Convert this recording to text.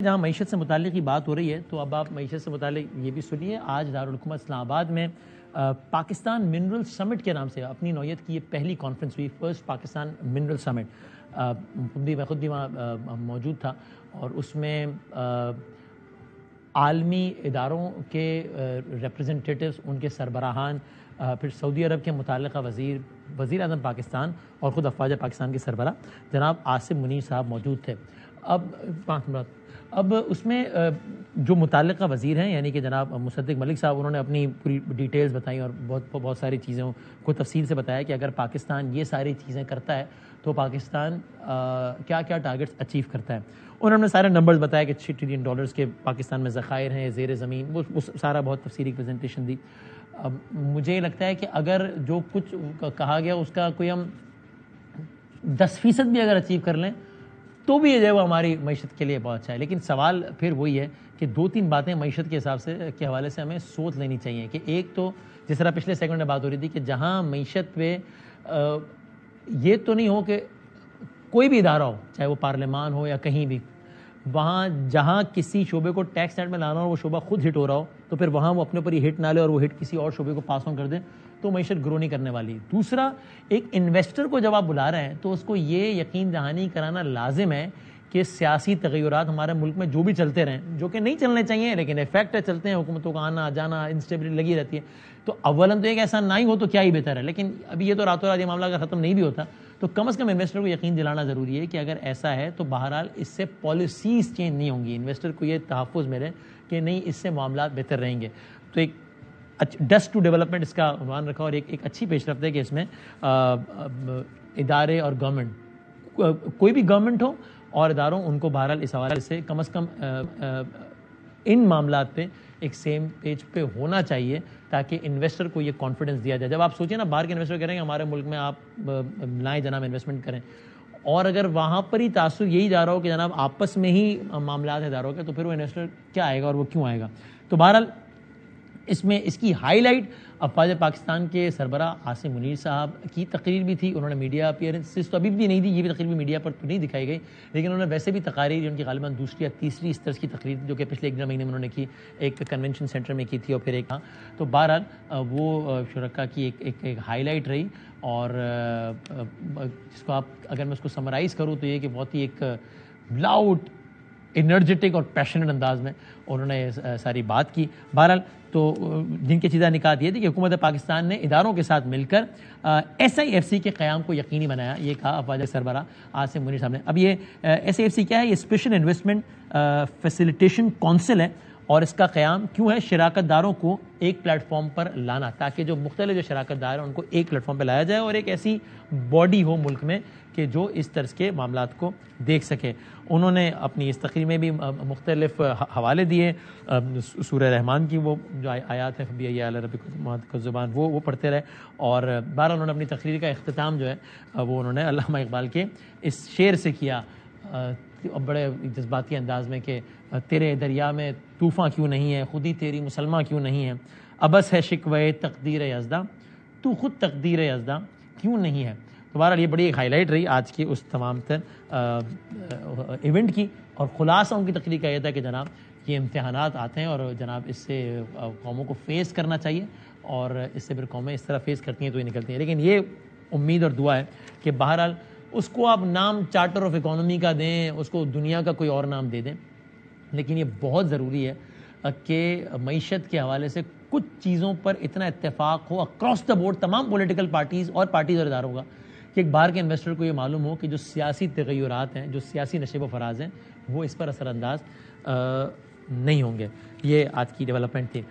جہاں معیشت سے متعلق ہی بات ہو رہی ہے تو اب آپ معیشت سے متعلق یہ بھی سنیے. آج دارالحکومت اسلام آباد میں پاکستان منرل سمٹ کے نام سے اپنی نوعیت کی یہ پہلی کانفرنس ہوئی, فرسٹ پاکستان منرل سمٹ. میں خود بھی وہاں موجود تھا اور اس میں عالمی اداروں کے ریپرزنٹیٹیوز, ان کے سربراہان, پھر سعودی عرب کے متعلقہ وزیر اعظم پاکستان اور خود افواج پاکستان کے سربراہ جناب عاصم منیر صاحب موجود تھے. اب اس میں جو متعلقہ وزیر ہیں یعنی کہ جناب مصدق ملک صاحب, انہوں نے اپنی پوری ڈیٹیلز بتائیں اور بہت ساری چیزوں کو تفصیل سے بتایا کہ اگر پاکستان یہ ساری چیزیں کرتا ہے تو پاکستان کیا کیا ٹارگٹس اچیو کرتا ہے. انہوں نے سارے نمبرز بتایا کہ $6 ٹریلین کے پاکستان میں ذخائر ہیں زیر زمین, وہ سارا بہت تفصیلی پریزنٹیشن دی. مجھے لگتا ہے کہ اگر جو کچھ کہا گیا اس کا کوئی ہم 10% بھی اگر اچیو کر لیں تو بھی یہ جو ہے وہ ہماری معیشت کے لیے بہت اچھا ہے. لیکن سوال پھر وہی ہے کہ 2-3 باتیں معیشت کے حساب سے کے حوالے سے ہمیں سوچ لینی چاہیے کہ ایک تو جس طرح پچھلے سیکنڈ میں بات ہو رہی تھی کہ جہاں معیشت پہ یہ تو نہیں ہو کہ کوئی بھی ادارہ ہو, چاہے وہ پارلیمان ہو یا کہیں بھی, وہاں جہاں کسی شعبے کو ٹیکس نیٹ میں لانا ہو اور وہ شعبہ خود ہٹ ہو رہا ہو تو پھر وہاں وہ اپنے اوپر ہی ہٹ نہ لے اور وہ ہٹ کسی اور شعبے کو پاس آن کر دیں تو معیشت گرو نہیں کرنے والی. دوسرا, ایک انویسٹر کو جب آپ بلا رہے ہیں تو اس کو یہ یقین دہانی کرانا لازم ہے کہ سیاسی تغیرات ہمارے ملک میں جو بھی چلتے رہیں, جو کہ نہیں چلنے چاہیے لیکن افیکٹ چلتے ہیں, حکومتوں کا آنا جانا انسٹیبلٹی لگی رہتی ہے, تو اولاً تو ایک ایسا نہ ہی ہو تو کیا ہی بہتر ہے. لیکن ابھی یہ تو راتوں رات یہ معاملہ اگر ختم نہیں بھی ہوتا تو کم از کم انویسٹر کو یقین دلانا ضروری ہے کہ اگر ایسا ہے تو بہرحال اس سے پالیسیز چینج نہیں ہوں گی. انویسٹر کو یہ تحفظ ملے کہ نہیں, اس سے معاملات بہتر رہیں گے. تو ایک ڈسٹ ٹو ڈیولپمنٹ اس کا عنوان رکھا اور ایک اچھی پیش رفت ہے کہ اس میں ادارے اور گورنمنٹ, کوئی بھی گورنمنٹ ہو اور اداروں, ان کو بہرحال اس حوالے سے کم از کم ان معاملات پہ ایک سیم پیج پہ ہونا چاہیے تاکہ انویسٹر کو یہ کانفیڈنس دیا جائے. جب آپ سوچیں نا, باہر کے انویسٹر کہہ رہے ہیں کہ ہمارے ملک میں آپ لائیں جناب انویسٹمنٹ کریں, اور اگر وہاں پر ہی تاثر یہی جا رہا ہو کہ جناب آپس میں ہی معاملات اداروں کے, تو پھر وہ انویسٹر کیا آئے گا اور وہ کیوں آئے گا. تو بہرحال اس میں اس کی ہائی لائٹ افواج پاکستان کے سربراہ عاصم منیر صاحب کی تقریر بھی تھی. انہوں نے میڈیا اپیئرنسز تو ابھی بھی نہیں دی, یہ بھی تقریر بھی میڈیا پر تو نہیں دکھائی گئی, لیکن انہوں نے ویسے بھی تقاریر, ان کی غالباً دوسری یا تیسری اس طرح کی تقریر جو کہ پچھلے 1 مہینے میں انہوں نے کی, ایک کنونشن سینٹر میں کی تھی اور پھر ایک. تو بہرحال وہ شرکاء کی ایک ہائی لائٹ رہی, اور جس کو آپ اگر میں اس کو سمرائز کروں تو یہ کہ بہت ہی ایک لاؤڈ, انرجیٹک اور پیشنٹ انداز میں انہوں نے ساری بات کی. بہرحال تو جن کی چیزیں نکات یہ تھی کہ حکومت پاکستان نے اداروں کے ساتھ مل کر SIFC کے قیام کو یقینی بنایا, یہ کہا افواج سربراہ عاصم منیر صاحب نے. اب یہ SIFC کیا ہے؟ یہ اسپیشل انویسٹمنٹ فیسیلیٹیشن کونسل ہے, اور اس کا قیام کیوں ہے؟ شراکت داروں کو ایک پلیٹ فارم پر لانا, تاکہ جو مختلف جو شراکت دار ہیں ان کو ایک پلیٹ فارم پہ لایا جائے اور ایک ایسی باڈی ہو ملک میں کہ جو اس طرز کے معاملات کو دیکھ سکے. انہوں نے اپنی اس تقریر میں بھی مختلف حوالے دیے, سورہ رحمان کی وہ جو آیات ہیں فبی علی ربک الزبان وہ پڑھتے رہے, اور بہرحال انہوں نے اپنی تقریر کا اختتام جو ہے وہ انہوں نے علامہ اقبال کے اس شعر سے کیا, بڑے جذباتی انداز میں, کہ تیرے دریا میں طوفاں کیوں نہیں ہے, خودی تیری مسلمہ کیوں نہیں ہے, ابس ہے شکوہ تقدیر یزداں, تو خود تقدیر یزداں کیوں نہیں ہے. تو بہرحال یہ بڑی ایک ہائی لائٹ رہی آج کی اس تمام تر ایونٹ کی, اور خلاصہ ان کی تقریر کا یہ تھا کہ جناب یہ امتحانات آتے ہیں اور جناب اس سے قوموں کو فیس کرنا چاہیے, اور اس سے پھر قومیں اس طرح فیس کرتی ہیں تو یہ نکلتی ہیں. لیکن یہ امید اور دعا ہے کہ بہرحال اس کو آپ نام چارٹر آف اکانومی کا دیں, اس کو دنیا کا کوئی اور نام دے دیں, لیکن یہ بہت ضروری ہے کہ معیشت کے حوالے سے کچھ چیزوں پر اتنا اتفاق ہو اکراس دا بورڈ تمام پولیٹیکل پارٹیز اور اداروں کا, کہ ایک باہر کے انویسٹر کو یہ معلوم ہو کہ جو سیاسی تغیرات ہیں, جو سیاسی نشیب و فراز ہیں, وہ اس پر اثر انداز نہیں ہوں گے. یہ آج کی ڈیولپمنٹ تھی.